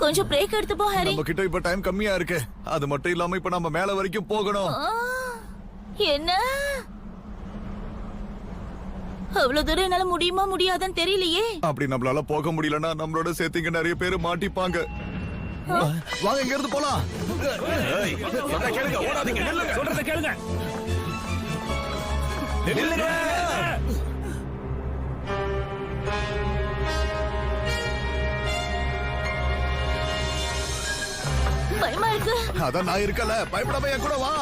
கொஞ்சம் பிரேக் எடுத்து போ ஹரி. நம்ம கிட்ட இப்ப டைம் கம்மியா இருக்கு. அது மட்டும் இல்லாம இப்ப நம்ம மேல வரைக்கும் போகணும். என்ன அவ்வளவு தூரம் என்னால முடியுமா முடியாதான்னு தெரியலையே. அப்படி நம்மளால போக முடியலன்னா நம்மளோட சேர்த்தீங்க நிறைய பேர் மாட்டிப்பாங்க. வாங்க இங்க இருந்து போலாம். கேளுங்க, ஓடாதீங்க, சொல்றத கேளுங்க. நில்லுங்க. பயமா இருக்கு. அதான் நான் இருக்கல, பயப்படாம என் கூட வா.